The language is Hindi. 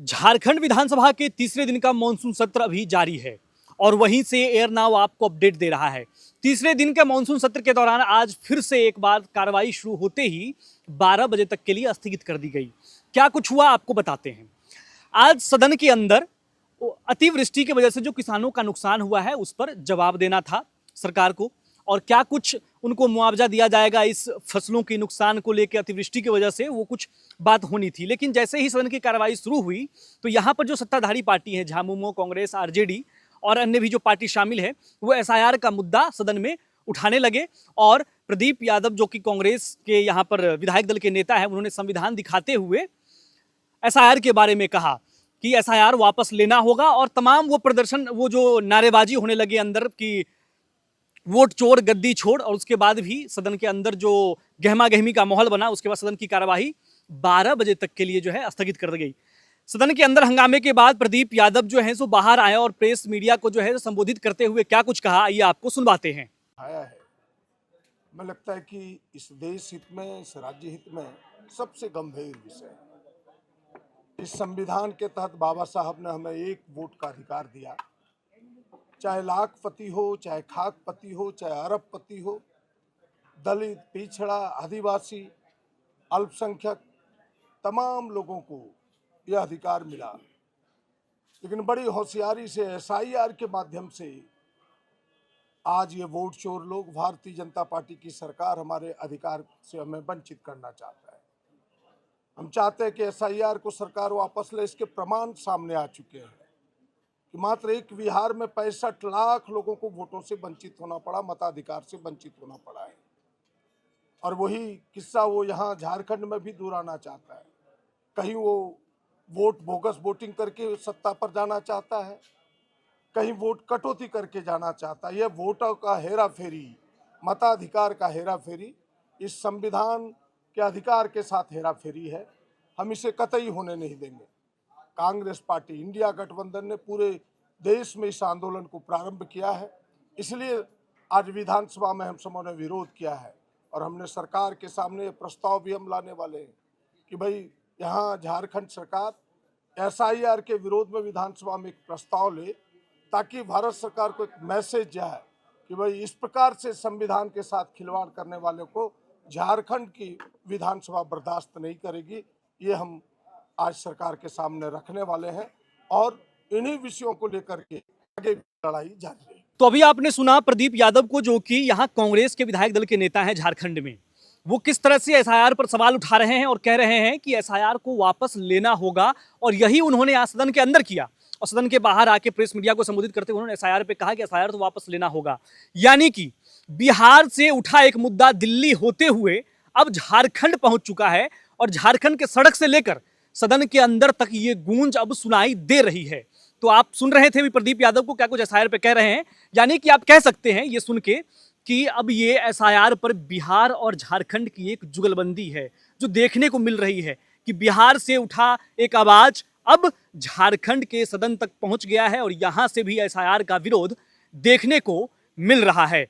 झारखंड विधानसभा के तीसरे दिन का मॉनसून सत्र अभी जारी है और वहीं से एयर नाउ आपको अपडेट दे रहा है। तीसरे दिन के मॉनसून सत्र के दौरान आज फिर से एक बार कार्रवाई शुरू होते ही 12 बजे तक के लिए स्थगित कर दी गई। क्या कुछ हुआ आपको बताते हैं। आज सदन के अंदर अतिवृष्टि की वजह से जो किसानों का नुकसान हुआ है उस पर जवाब देना था सरकार को, और क्या कुछ उनको मुआवजा दिया जाएगा इस फसलों के नुकसान को लेकर अतिवृष्टि की वजह से, वो कुछ बात होनी थी। लेकिन जैसे ही सदन की कार्रवाई शुरू हुई तो यहाँ पर जो सत्ताधारी पार्टी है, झामुमो, कांग्रेस, आरजेडी और अन्य भी जो पार्टी शामिल है, वो एसआईआर का मुद्दा सदन में उठाने लगे। और प्रदीप यादव जो कि कांग्रेस के यहाँ पर विधायक दल के नेता है, उन्होंने संविधान दिखाते हुए एसआईआर के बारे में कहा कि एसआईआर वापस लेना होगा। और तमाम वो प्रदर्शन, वो जो नारेबाजी होने लगे अंदर की वोट चोर गद्दी छोड़, और उसके बाद भी सदन के अंदर जो गहमा गहमी का माहौल बना, उसके बाद सदन की कार्यवाही 12 बजे तक के लिए जो है स्थगित कर दी गई। सदन के अंदर हंगामे के बाद प्रदीप यादव जो है सो बाहर आए और प्रेस मीडिया को जो है संबोधित करते हुए क्या कुछ कहा, आइए आपको सुनवाते हैं। आया है, हमें लगता है कि इस देश हित में, इस राज्य हित में सबसे गंभीर विषय है। इस संविधान के तहत बाबा साहब ने हमें एक वोट का अधिकार दिया, चाहे लाखपति हो, चाहे खाकपति हो, चाहे अरबपति हो, दलित, पिछड़ा, आदिवासी, अल्पसंख्यक, तमाम लोगों को यह अधिकार मिला। लेकिन बड़ी होशियारी से एसआईआर के माध्यम से आज ये वोट चोर लोग, भारतीय जनता पार्टी की सरकार हमारे अधिकार से हमें वंचित करना चाहता है। हम चाहते हैं कि एसआईआर को सरकार वापस ले। इसके प्रमाण सामने आ चुके हैं कि मात्र एक बिहार में 65 लाख लोगों को वोटों से वंचित होना पड़ा, मताधिकार से वंचित होना पड़ा है। और वही किस्सा वो यहाँ झारखंड में भी दोहराना चाहता है। कहीं वो वोट बोगस वोटिंग करके सत्ता पर जाना चाहता है, कहीं वोट कटौती करके जाना चाहता है। यह वोटों का हेरा फेरी, मताधिकार का हेरा फेरी, इस संविधान के अधिकार के साथ हेरा फेरी है। हम इसे कतई होने नहीं देंगे। कांग्रेस पार्टी, इंडिया गठबंधन ने पूरे देश में इस आंदोलन को प्रारंभ किया है। इसलिए आज विधानसभा में हम सबों ने विरोध किया है और हमने सरकार के सामने प्रस्ताव भी हम लाने वाले हैं कि भाई यहाँ झारखंड सरकार एसआईआर के विरोध में विधानसभा में एक प्रस्ताव ले, ताकि भारत सरकार को एक मैसेज जाए कि भाई इस प्रकार से संविधान के साथ खिलवाड़ करने वाले को झारखंड की विधानसभा बर्दाश्त नहीं करेगी। ये हम आज सरकार के सामने रखने वाले हैं और इन्हीं विषयों को लेकर के आगे लड़ाई जारी है। तो अभी आपने सुना प्रदीप यादव को, जो कि यहाँ कांग्रेस के विधायक दल के नेता हैं झारखंड में। वो किस तरह से एसआईआर पर सवाल उठा रहे हैं और कह रहे हैं कि एसआईआर को वापस लेना होगा। और यही उन्होंने आज सदन के अंदर किया और सदन के बाहर आके प्रेस मीडिया को संबोधित करते हुए उन्होंने एसआईआर पे कहा कि एसआईआर तो वापस लेना होगा। यानी कि बिहार से उठा एक मुद्दा दिल्ली होते हुए अब झारखंड पहुंच चुका है और झारखंड के सड़क से लेकर सदन के अंदर तक ये गूंज अब सुनाई दे रही है। तो आप सुन रहे थे भी प्रदीप यादव को क्या कुछ एसआईआर पे कह रहे हैं। यानी कि आप कह सकते हैं ये सुन के कि अब ये एसआईआर पर बिहार और झारखंड की एक जुगलबंदी है जो देखने को मिल रही है कि बिहार से उठा एक आवाज अब झारखंड के सदन तक पहुंच गया है और यहां से भी एसआईआर का विरोध देखने को मिल रहा है।